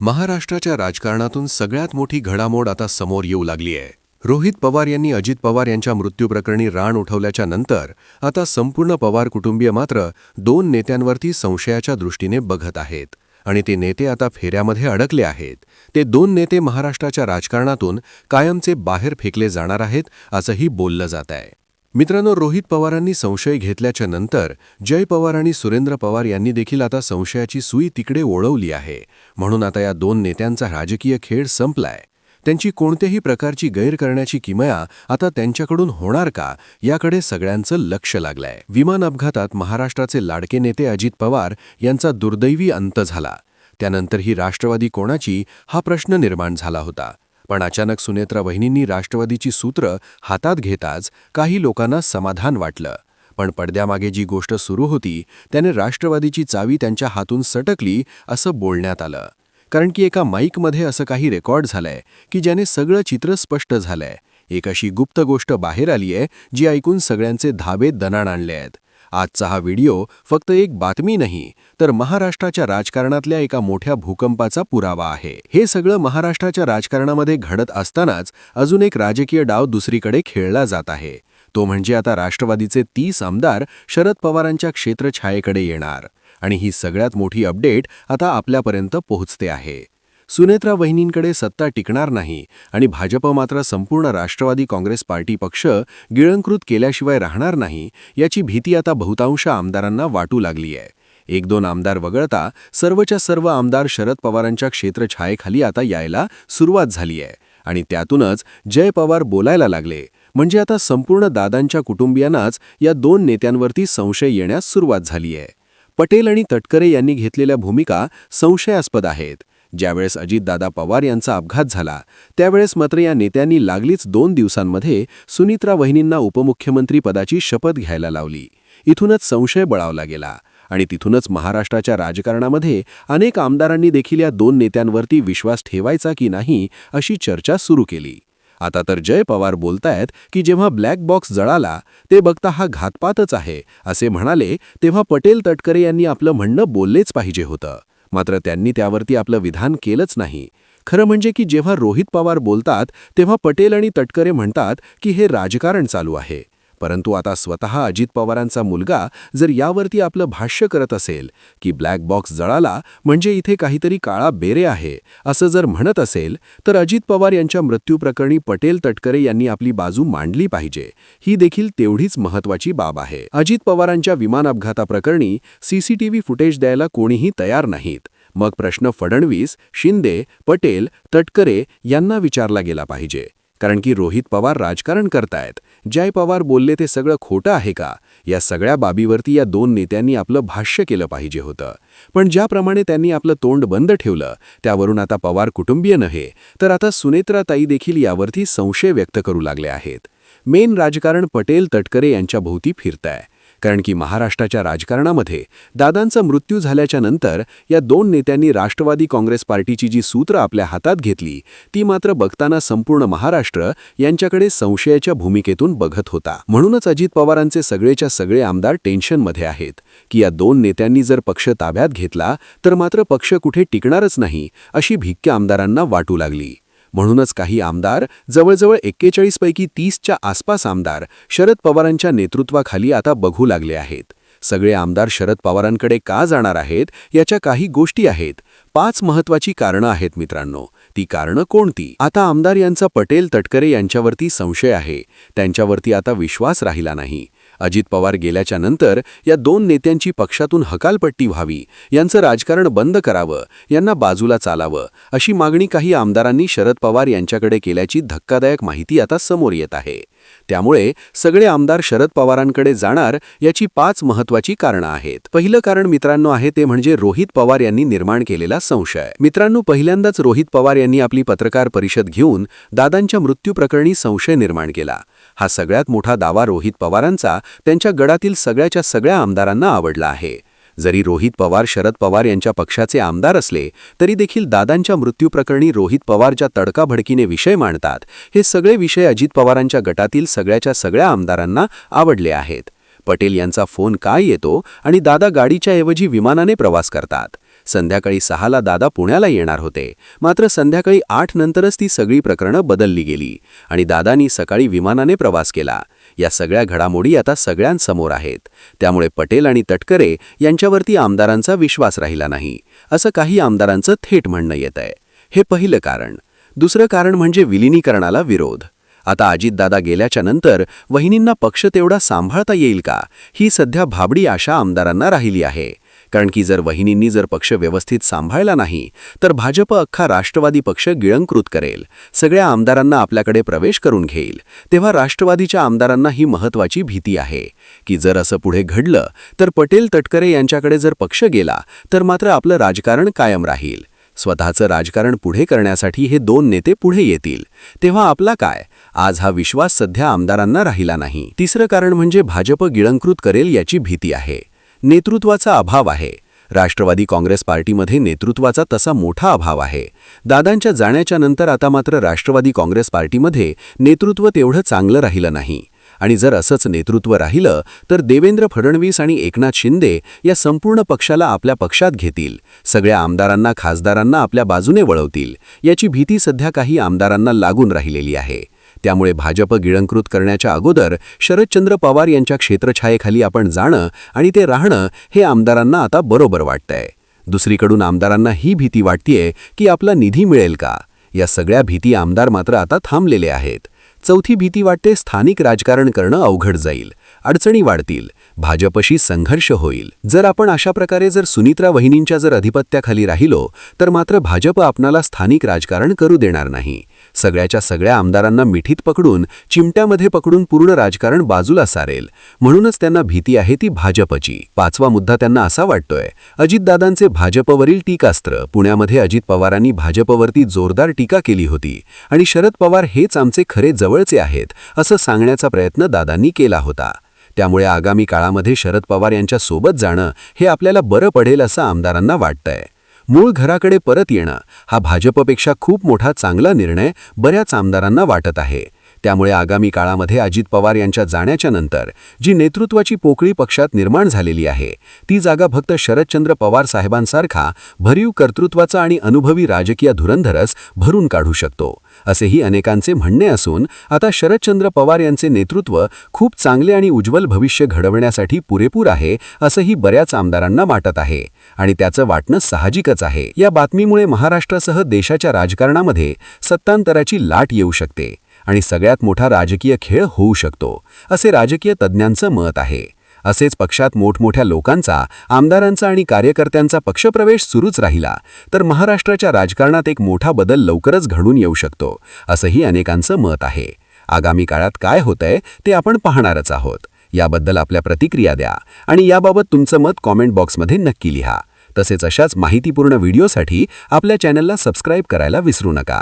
महाराष्ट्राच्या राजकारणातून सगळ्यात मोठी घडामोड आता समोर येऊ लागली आहे. रोहित पवार यांनी अजित पवार यांच्या मृत्यूप्रकरणी रान उठवल्याच्या नंतर आता संपूर्ण पवार कुटुंबीय मात्र दोन नेत्यांवरती संशयाच्या दृष्टीने बघत आहेत आणि ते नेते आता फेऱ्यामध्ये अडकले आहेत. ते दोन नेते महाराष्ट्राच्या राजकारणातून कायमचे बाहेर फेकले जाणार आहेत असंही बोललं जात आहे. मित्रांनो, रोहित पवारांनी संशय घेतल्याच्या नंतर जय पवार आणि सुरेंद्र पवार यांनी देखील आता संशयाची सुई तिकडे ओढवली आहे. म्हणून आता या दोन नेत्यांचा राजकीय खेळ संपलाय. त्यांची कोणत्याही प्रकारची गैर करण्याची किमया आता त्यांच्याकडून होणार का याकडे सगळ्यांचं लक्ष लागलंय. विमान अपघातात महाराष्ट्राचे लाडके नेते अजित पवार यांचा दुर्दैवी अंत झाला. त्यानंतर ही राष्ट्रवादी कोणाची हा प्रश्न निर्माण झाला होता. पण अचानक सुनेत्रा वहिनींनी राष्ट्रवादीची सूत्र हातात घेताच काही लोकांना समाधान वाटलं. पण पडद्यामागे जी गोष्ट सुरू होती त्याने राष्ट्रवादीची चावी त्यांच्या हातून सटकली असं बोलण्यात आलं. कारण की एका माईकमध्ये असं काही रेकॉर्ड झालंय की ज्याने सगळं चित्र स्पष्ट झालंय. एक अशी गुप्त गोष्ट बाहेर आली आहे जी ऐकून सगळ्यांचे धाबे दणाण आणले आहेत. आजचा हा व्हिडिओ फक्त एक बातमी नाही तर महाराष्ट्राच्या राजकारणातल्या एका मोठ्या भूकंपाचा पुरावा आहे. हे सगळं महाराष्ट्राच्या राजकारणामध्ये घडत असतानाच अजून एक राजकीय डाव दुसरीकडे खेळला जात आहे. तो म्हणजे आता राष्ट्रवादीचे 30 आमदार शरद पवारांच्या क्षेत्रछायेकडे येणार आणि ही सगळ्यात मोठी अपडेट आता आपल्यापर्यंत पोहोचते आहे. सुनेत्रा वहिनींकडे सत्ता टिकणार नाही आणि भाजप मात्र संपूर्ण राष्ट्रवादी काँग्रेस पार्टी पक्ष गिळंकृत केल्याशिवाय राहणार नाही याची भीती आता बहुतांश आमदारांना वाटू लागली आहे. एक दोन आमदार वगळता सर्वच्या सर्व आमदार शरद पवारांच्या क्षेत्रछायेखाली आता यायला सुरुवात झाली आहे आणि त्यातूनच जय पवार बोलायला लागले. म्हणजे आता संपूर्ण दादांच्या कुटुंबियांनाच या दोन नेत्यांवरती संशय येण्यास सुरुवात झाली आहे. पटेल आणि तटकरे यांनी घेतलेल्या भूमिका संशयास्पद आहेत. ज्यावेळेस अजितदादा पवार यांचा अपघात झाला त्यावेळेस मात्र या नेत्यांनी लागलीच 2 दिवसांमध्ये सुनेत्रा वहिनींना उपमुख्यमंत्री पदाची शपथ घ्यायला लावली. इथूनच संशय बळावला गेला आणि तिथूनच महाराष्ट्राच्या राजकारणामध्ये अनेक आमदारांनी देखील या दोन नेत्यांवरती विश्वास ठेवायचा की नाही अशी चर्चा सुरू केली. आता तर जय पवार बोलतायत की जेव्हा ब्लॅक बॉक्स जळाला ते बघता हा घातपातच आहे असे म्हणाले तेव्हा पटेल तटकरे यांनी आपलं म्हणणं बोललेच पाहिजे होतं. मात्र त्यांनी त्यावरती आपलं विधान केलंच नाही. खरं म्हणजे की जेव्हा रोहित पवार बोलतात तेव्हा पटेल आणि तटकरे म्हणतात की हे राजकारण चालू आहे. परंतु आता स्वतः अजित पवारांचा मुलगा जर यावरती आपलं भाष्य करत असेल की ब्लॅक बॉक्स जळाला म्हणजे इथे काहीतरी काळा बेरे आहे असं जर म्हणत असेल तर अजित पवार यांच्या मृत्यूप्रकरणी पटेल तटकरे यांनी आपली बाजू मांडली पाहिजे. ही देखील तेवढीच महत्त्वाची बाब आहे. अजित पवारांच्या विमान अपघाताप्रकरणी सीसीटीव्ही फुटेज द्यायला कोणीही तयार नाहीत. मग प्रश्न फडणवीस, शिंदे, पटेल, तटकरे यांना विचारला गेला पाहिजे. कारण की रोहित पवार राजकारण करतायत. जय पवार बोलले ते सगळं खोटं आहे का या सगळ्या बाबीवरती या दोन नेत्यांनी आपलं भाष्य केलं पाहिजे होतं. पण ज्याप्रमाणे त्यांनी आपलं तोंड बंद ठेवलं त्यावरून आता पवार कुटुंबीय नव्हे तर आता सुनेत्रा ताई देखील यावरती संशय व्यक्त करू लागले आहेत. मेन राजकारण पटेल तटकरे यांच्या भोवती फिरतंय. कारण की महाराष्ट्राच्या राजकारणामध्ये दादांचा मृत्यू झाल्याच्या नंतर या दोन नेत्यांनी राष्ट्रवादी काँग्रेस पार्टीची जी सूत्र आपल्या हातात घेतली ती मात्र बघताना संपूर्ण महाराष्ट्र यांच्याकडे संशयाच्या भूमिकेतून बघत होता. म्हणूनच अजित पवारांचे सगळेच्या सगळे आमदार टेन्शनमध्ये आहेत की या दोन नेत्यांनी जर पक्ष ताब्यात घेतला तर मात्र पक्ष कुठे टिकणारच नाही अशी भिक्की आमदारांना वाटू लागली. म्हणूनच काही आमदार जवळजवळ 41 पैकी 30च्या आसपास आमदार शरद पवारांच्या नेतृत्वाखाली आता बघू लागले आहेत. सगळे आमदार शरद पवारांकडे का जाणार आहेत याच्या काही गोष्टी आहेत. 5 महत्त्वाची कारणं आहेत मित्रांनो. ती कारणं कोणती? आता आमदार यांचा पटेल तटकरे यांच्यावरती संशय आहे. त्यांच्यावरती आता विश्वास राहिला नाही. अजित पवार गेल्याच्या नंतर या दोन नेत्यांची पक्षातून हकालपट्टी व्हावी, यांचं राजकारण बंद करावं, यांना बाजूला चालावं अशी मागणी काही आमदारांनी शरद पवार यांच्याकडे केल्याची धक्कादायक माहिती आता समोर येत आहे. त्यामुळे सगळे आमदार शरद पवारांकडे जाणार याची 5 महत्त्वाची कारणं आहेत. पहिलं कारण मित्रांनो आहे ते म्हणजे रोहित पवार यांनी निर्माण केलेला संशय. मित्रांनो, पहिल्यांदाच रोहित पवार यांनी आपली पत्रकार परिषद घेऊन दादांच्या मृत्यूप्रकरणी संशय निर्माण केला. हा सगळ्यात मोठा दावा रोहित पवारांचा त्यांच्या गडातील सगळ्याच्या सगळ्या आमदारांना आवडला आहे. जरी रोहित पवार शरद पवार यांच्या पक्षाचे आमदार असले तरी देखील दादांच्या मृत्यूप्रकरणी रोहित पवार ज्या तडकाभडकीने विषय मांडतात हे सगळे विषय अजित पवारांच्या गटातील सगळ्याच्या सगळ्या आमदारांना आवडले आहेत. पटेल यांचा फोन काय येतो आणि दादा गाडीच्या ऐवजी विमानाने प्रवास करतात. संध्याकाळी 6ला दादा पुण्याला येणार होते, मात्र संध्याकाळी 8 नंतरच ती सगळी प्रकरणं बदलली गेली आणि दादांनी सकाळी विमानाने प्रवास केला. या सगळ्या घडामोडी आता सगळ्यांसमोर आहेत. त्यामुळे पटेल आणि तटकरे यांच्यावरती आमदारांचा विश्वास राहिला नाही, असं काही आमदारांचं थेट म्हणणं येत आहे. हे पहिलं कारण. दुसरं कारण म्हणजे विलिनीकरणाला विरोध. आता अजितदादा गेल्याच्या नंतर वहिनींना पक्ष तेवढा सांभाळता येईल का, ही सध्या भाबडी आशा आमदारांना राहिली आहे. कारण की जर वहिनींनी पक्ष व्यवस्थित सांभाळला नाही तर भाजप अख्खा राष्ट्रवादी पक्ष गिळंकृत करेल, सगळ्या आमदारांना आपल्याकडे प्रवेश करून घेईल. तेव्हा राष्ट्रवादीच्या आमदारांना ही महत्त्वाची भीती आहे की जर असं पुढे घडलं तर पटेल तटकरे यांच्याकडे जर पक्ष गेला तर मात्र आपलं राजकारण कायम राहील. स्वतःचं राजकारण पुढे करण्यासाठी हे दोन नेते पुढे येतील. तेव्हा आपला काय? आज हा विश्वास सध्या आमदारांना राहिला नाही. तिसरं कारण म्हणजे भाजप गिळंकृत करेल याची भीती आहे. नेतृत्वाचा अभाव आहे. राष्ट्रवादी काँग्रेस पार्टीमध्ये नेतृत्वाचा तसा मोठा अभाव आहे. दादांच्या जाण्याच्या नंतर आता मात्र राष्ट्रवादी काँग्रेस पार्टीमध्ये नेतृत्व तेवढं चांगलं राहिलं नाही. आणि जर असंच नेतृत्व राहिलं तर देवेंद्र फडणवीस आणि एकनाथ शिंदे या संपूर्ण पक्षाला आपल्या पक्षात घेतील, सगळ्या आमदारांना खासदारांना आपल्या बाजूने वळवतील, याची भीती सध्या काही आमदारांना लागून राहिलेली आहे. त्यामुळे भाजप गिळंकृत करण्याच्या अगोदर शरदचंद्र पवार यांच्या क्षेत्रछायेखाली आपण जाणं आणि ते राहणं हे आमदारांना आता बरोबर वाटतंय. दुसरीकडून आमदारांना ही भीती वाटतेय की आपला निधी मिळेल का. या सगळ्या भीती आमदार मात्र आता थांबलेले आहेत. चौथी भीती वाटते स्थानिक राजकारण करणं अवघड जाईल, अडचणी वाढतील, भाजपशी संघर्ष होईल. जर आपण अशा प्रकारे सुनित्रा वहिनींच्या अधिपत्याखाली राहिलो तर मात्र भाजप आपणाला स्थानिक राजकारण करू देणार नाही. सगळ्याच्या सगळ्या आमदारांना मिठीत पकडून चिमट्यामध्ये पकडून पूर्ण राजकारण बाजूला सारेल. म्हणूनच त्यांना भीती आहे ती भाजपची. पाचवा मुद्दा त्यांना असा वाटतोय, अजितदादांचे भाजपवरील टीकास्त्र. पुण्यामध्ये अजित पवारांनी भाजपवरती जोरदार टीका केली होती आणि शरद पवार हेच आमचे खरे जवळचे आहेत असं सांगण्याचा प्रयत्न दादांनी केला होता. त्यामुळे आगामी काळामध्ये शरद पवार यांच्या सोबत जाणं हे आपल्याला बरं पडेल असं आमदारांना वाटतंय. मूळ घराकडे परत येणं हा भाजपपेक्षा खूप मोठा चांगला निर्णय बऱ्याच आमदारांना वाटत आहे. त्यामुळे आगामी काळामध्ये अजित पवार यांच्या जाण्याच्या नंतर जी नेतृत्वाची पोकळी पक्षात निर्माण झालेली आहे ती जागा फक्त शरदचंद्र पवार साहेबांसारखा भरीव कर्तृत्वाचा आणि अनुभवी राजकीय धुरंधरच भरून काढू शकतो, असेही अनेकांचे म्हणणे असून आता शरदचंद्र पवार यांचे नेतृत्व खूप चांगले आणि उज्ज्वल भविष्य घडवण्यासाठी पुरेपूर आहे असंही बऱ्याच आमदारांना वाटत आहे आणि त्याचं वाटणं साहजिकच आहे. या बातमीमुळे महाराष्ट्रासह देशाच्या राजकारणामध्ये सत्तांतराची लाट येऊ शकते आणि सगळ्यात मोठा राजकीय खेळ होऊ शकतो, असे राजकीय तज्ज्ञांचं मत आहे. असेच पक्षात मोठमोठ्या लोकांचा, आमदारांचा आणि कार्यकर्त्यांचा पक्षप्रवेश सुरूच राहिला तर महाराष्ट्राच्या राजकारणात एक मोठा बदल लवकरच घडून येऊ शकतो, असंही अनेकांचं मत आहे. आगामी काळात काय होतंय ते आपण पाहणारच आहोत. याबद्दल आपल्या प्रतिक्रिया द्या आणि याबाबत तुमचं मत कॉमेंट बॉक्समध्ये नक्की लिहा. तसेच अशाच माहितीपूर्ण व्हिडिओसाठी आपल्या चॅनलला सबस्क्राईब करायला विसरू नका.